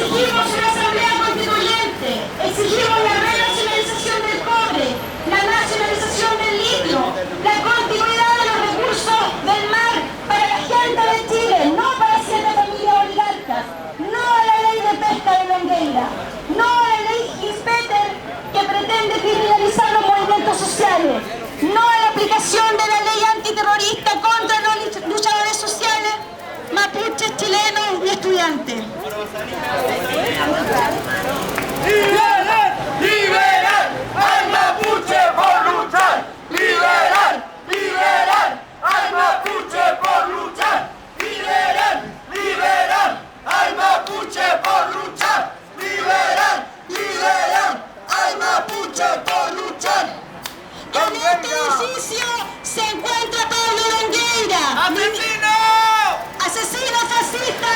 Exigimos una asamblea constituyente, exigimos la renacionalización del cobre, la nacionalización del litio, la continuidad de los recursos del mar para la gente de Chile, no para 7 familias oligarcas, no a la ley de pesca de Longueira, no a la ley Gispeter que pretende criminalizar los movimientos sociales, no a la aplicación de la ley antiterrorista contra los luchadores sociales, mapuches, chilenos y estudiantes. ¡Liberar! ¡Liberar! ¡Al mapuche por luchar! ¡Liberar! ¡Liberar! ¡Al mapuche por luchar! ¡Liberar! ¡Liberar! ¡Al mapuche por luchar! ¡Liberar! ¡Liberar! ¡Al mapuche por luchar! En este edificio se encuentra Pablo Longueira, ¡Asesino! asesino fascista.